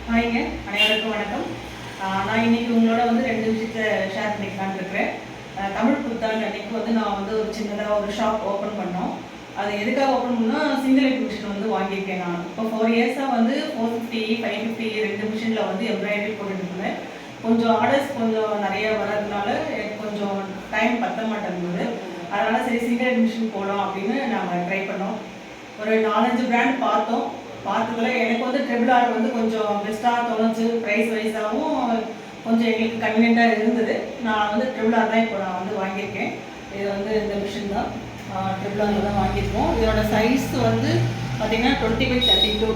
ஹாய்ங்க, அனைவருக்கும் வணக்கம். நான் இன்னைக்கு உங்களோட வந்து 2 விஷயத்தை ஷேர் பண்ணிக்கலான்னு இருக்கிறேன். தமிழ் புத்தாண்டு அன்னைக்கு வந்து நான் வந்து ஒரு சின்னதாக ஒரு ஷாப் ஓப்பன் பண்ணோம். அது எதுக்காக ஓப்பன் பண்ணால் சிங்கிள் லைட் மிஷின் வந்து வாங்கியிருக்கேன். நான் இப்போ 4 இயர்ஸாக வந்து 450, 550 2 மிஷினில் வந்து எம்ப்ராய்டரி போட்டுட்டு இருந்தேன். கொஞ்சம் ஆர்டர்ஸ் கொஞ்சம் நிறைய வர்றதுனால எனக்கு கொஞ்சம் டைம் பத்த மாட்டேங்குது. அதனால் சரி சிங்கிள் லைட் மிஷின் போடலாம் அப்படின்னு நாங்கள் ட்ரை பண்ணோம். ஒரு 4-5 பிராண்ட் பார்த்தோம். பார்த்ததுல எனக்கு வந்து ட்ரிபிள் ஆர் வந்து கொஞ்சம் பெஸ்ட்டாக தோணுச்சு. ப்ரைஸ் வைஸாகவும் கொஞ்சம் எங்களுக்கு கன்வீனியண்ட்டாக இருந்தது. நான் வந்து ட்ரிபிள் ஆர் தான் இப்போ நான் வந்து வாங்கியிருக்கேன். இது வந்து இந்த மிஷின் தான் ட்ரிபிள் ஆரில் தான் வாங்கியிருக்கோம். இதோட சைஸ் வந்து பார்த்திங்கன்னா 20x32.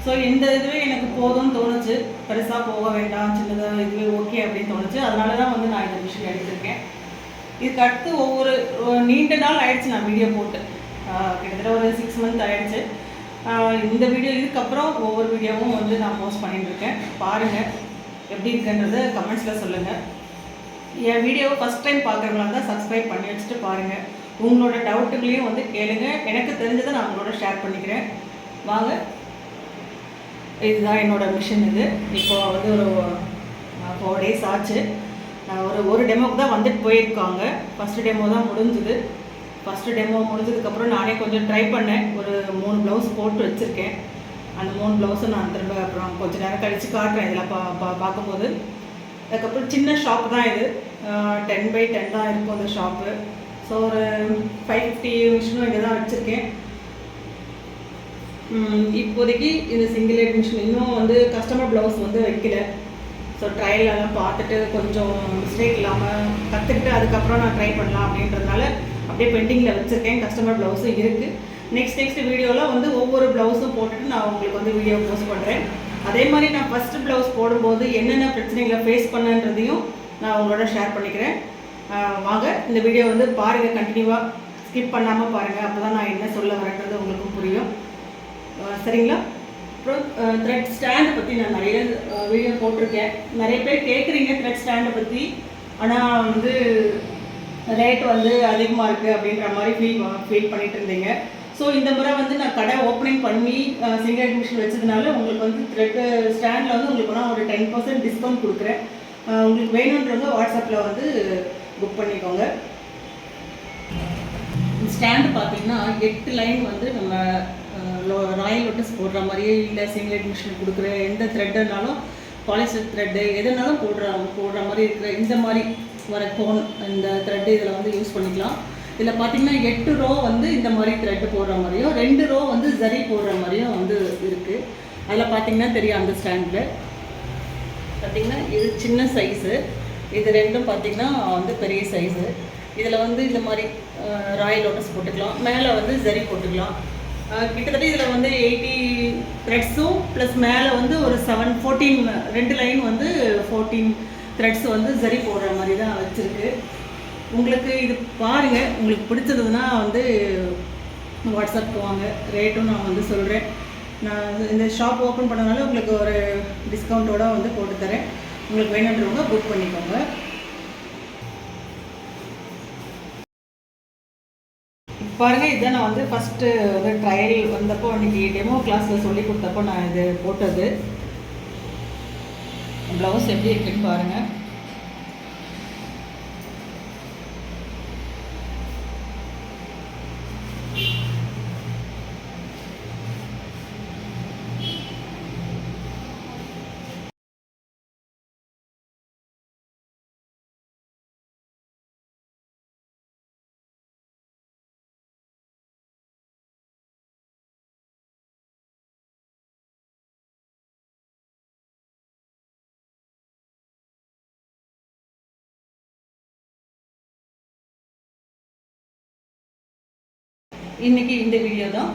ஸோ இந்த இதுவே எனக்கு போதும்னு தோணுச்சு. பெருசாக போக வேண்டாம், சின்னதாக இதுவே ஓகே அப்படின்னு தோணுச்சு. அதனால தான் வந்து நான் இந்த மிஷின் எடுத்திருக்கேன். இதுக்கு அடுத்து ஒவ்வொரு நீண்ட நாள் ஆயிடுச்சு நான் வீடியோ போட்டு. கிட்டத்தட்ட ஒரு 6 மந்த் ஆயிடுச்சு. இந்த வீடியோ இதுக்கப்புறம் ஒவ்வொரு வீடியோவும் வந்து நான் போஸ்ட் பண்ணிட்டுருக்கேன். பாருங்கள் எப்படி இருக்குன்றதை கமெண்ட்ஸில் சொல்லுங்கள். என் வீடியோவை ஃபஸ்ட் டைம் பார்க்குறவங்களா இருந்தால் சப்ஸ்கிரைப் பண்ணி வச்சுட்டு பாருங்கள். உங்களோட டவுட்டுகளையும் வந்து கேளுங்க. எனக்கு தெரிஞ்சதை நான் உங்களோட ஷேர் பண்ணிக்கிறேன். வாங்க, இதுதான் என்னோடய மிஷின். இது இப்போ வந்து ஒரு 4 days ஆச்சு. ஒரு டெமோக்கு தான் வந்துட்டு போயிருக்காங்க. ஃபஸ்ட்டு டெமோ தான் முடிஞ்சுது. ஃபஸ்ட்டு டெமோ முடிஞ்சதுக்கப்புறம் நானே கொஞ்சம் ட்ரை பண்ணேன். ஒரு 3 ப்ளவுஸ் போட்டு வச்சுருக்கேன். அந்த 3 ப்ளவுஸும் நான் திரும்ப அப்புறம் கொஞ்சம் நேரம் கழித்து காட்டுறேன். இதில் பார்க்கும்போது அதுக்கப்புறம் சின்ன ஷாப் தான் இது. 10x10 தான் இருக்கும் அந்த ஷாப்பு. ஸோ ஒரு 550 மிஷினும் இங்கே தான் வச்சுருக்கேன். இப்போதைக்கு இந்த சிங்கிள் லைட் மிஷின் இன்னும் வந்து கஸ்டமர் ப்ளவுஸ் வந்து வைக்கல. ஸோ ட்ரையலெல்லாம் பார்த்துட்டு கொஞ்சம் மிஸ்டேக் இல்லாமல் கற்றுக்கிட்டு அதுக்கப்புறம் நான் ட்ரை பண்ணலாம் அப்படின்றதுனால அப்படியே பெண்டிங்கில் வச்சுருக்கேன். கஸ்டமர் ப்ளவுஸும் இருக்குது. நெக்ஸ்ட் வீடியோவில் வந்து ஒவ்வொரு ப்ளவுஸும் போட்டுட்டு நான் உங்களுக்கு வந்து வீடியோ போஸ்ட் பண்ணுறேன். அதே மாதிரி நான் ஃபஸ்ட்டு ப்ளவுஸ் போடும்போது என்னென்ன பிரச்சனைகளை ஃபேஸ் பண்ணன்றதையும் நான் உங்களோட ஷேர் பண்ணிக்கிறேன். வாங்க இந்த வீடியோ வந்து பாருங்கள், கண்டினியூவாக ஸ்கிப் பண்ணாமல் பாருங்கள். அப்போ தான் நான் என்ன சொல்ல வரேன்றது உங்களுக்கும் புரியும். சரிங்களா? அப்புறம் த்ரெட் ஸ்டாண்டை பற்றி நான் நிறைய வீடியோ போட்டிருக்கேன். நிறைய பேர் கேட்குறீங்க த்ரெட் ஸ்டாண்டை பற்றி. ஆனால் வந்து ரேட் வந்து அதிகமாக இருக்குது அப்படின்ற மாதிரி ஃபீல் பண்ணிட்டு இருந்தீங்க. ஸோ இந்த முறை வந்து நான் கடை ஓப்பனிங் பண்ணி சிங்கிள் லைட் மிஷின் வச்சதுனால உங்களுக்கு வந்து த்ரெட்டு ஸ்டாண்டில் வந்து உங்களுக்கு நான் ஒரு 10% டிஸ்கவுண்ட் கொடுக்குறேன். உங்களுக்கு வேணுன்றவங்க வாட்ஸ்அப்பில் வந்து புக் பண்ணிக்கோங்க. ஸ்டாண்டு பார்த்தீங்கன்னா 8 லைன் வந்து நம்ம ராயல் லோட்டஸ் போடுற மாதிரியே இல்லை. சிங்கிள் லைட் மிஷின் கொடுக்குற எந்த த்ரெட்டுனாலும் பாலிஸ்டர் த்ரெட்டு எதுனாலும் போடுற மாதிரி இருக்கிற இந்த மாதிரி வர கோன் இந்த த்ரெட்டு இதில் வந்து யூஸ் பண்ணிக்கலாம். இதில் பார்த்திங்கன்னா 8 ரோ வந்து இந்த மாதிரி த்ரெட்டு போடுற மாதிரியும் 2 ரோ வந்து ஜரி போடுற மாதிரியும் வந்து இருக்குது. அதில் பார்த்திங்கன்னா தெரியும். அந்த ஸ்டாண்டில் பார்த்திங்கன்னா இது சின்ன சைஸு, இது ரெண்டும் பார்த்திங்கன்னா வந்து பெரிய சைஸு. இதில் வந்து இந்த மாதிரி ராயல் லோட்டஸ் போட்டுக்கலாம், மேலே வந்து ஜரி போட்டுக்கலாம். கிட்டத்தட்ட இதில் வந்து 80 த்ரெட்ஸும் ப்ளஸ் மேலே வந்து ஒரு 14 2 லைன் வந்து 14 த்ரெட்ஸ் வந்து ஜரி போடுற மாதிரி தான் வச்சுருக்கு. உங்களுக்கு இது பாருங்கள், உங்களுக்கு பிடிச்சதுன்னா வந்து வாட்ஸ்அப்புக்கு வாங்க. ரேட்டும் நான் வந்து சொல்கிறேன். நான் இந்த ஷாப் ஓப்பன் பண்ணனால உங்களுக்கு ஒரு டிஸ்கவுண்ட்டோடு வந்து போட்டு தரேன். உங்களுக்கு வேணுன்றவங்க புக் பண்ணிக்கோங்க. பாருங்கள், இதை நான் வந்து ஃபஸ்ட்டு வந்து ட்ரையல் வந்தப்போ அன்றைக்கி டெமோ கிளாஸில் சொல்லி கொடுத்தப்போ நான் இது போட்டது. ப்ளவுஸ் எப்படி இருக்குன்னு பாருங்கள். இன்றைக்கி இந்த வீடியோ தான்.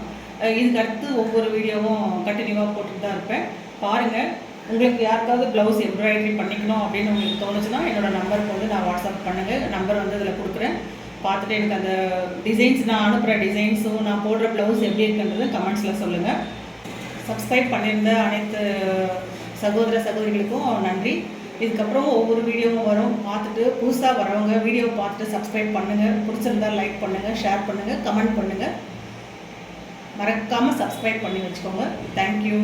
இதுக்கு அடுத்து ஒவ்வொரு வீடியோவும் கண்டினியூவாக போட்டுட்டு தான் இருப்பேன். பாருங்கள். உங்களுக்கு யாருக்காவது ப்ளவுஸ் எம்ப்ராய்டரி பண்ணிக்கணும் அப்படின்னு உங்களுக்கு தோணுச்சுன்னா என்னோடய நம்பருக்கு வந்து நான் வாட்ஸ்அப் பண்ணுங்கள். நம்பர் வந்து அதில் கொடுக்குறேன். பார்த்துட்டு எனக்கு அந்த டிசைன்ஸ் நான் அனுப்புகிற டிசைன்ஸும் நான் போடுற ப்ளவுஸ் எப்படி இருக்குன்றது கமெண்ட்ஸில் சொல்லுங்கள். சப்ஸ்கிரைப் பண்ணியிருந்த அனைத்து சகோதர சகோதரிகளுக்கும் நன்றி. இதுக்கப்புறம் ஒவ்வொரு வீடியோவும் வரும். பார்த்துட்டு புதுசாக வரவங்க வீடியோ பார்த்துட்டு சப்ஸ்கிரைப் பண்ணுங்கள். பிடிச்சிருந்தால் லைக் பண்ணுங்கள், ஷேர் பண்ணுங்கள், கமெண்ட் பண்ணுங்கள். மறக்காமல் சப்ஸ்கிரைப் பண்ணி வச்சுக்கோங்க. தேங்க்யூ.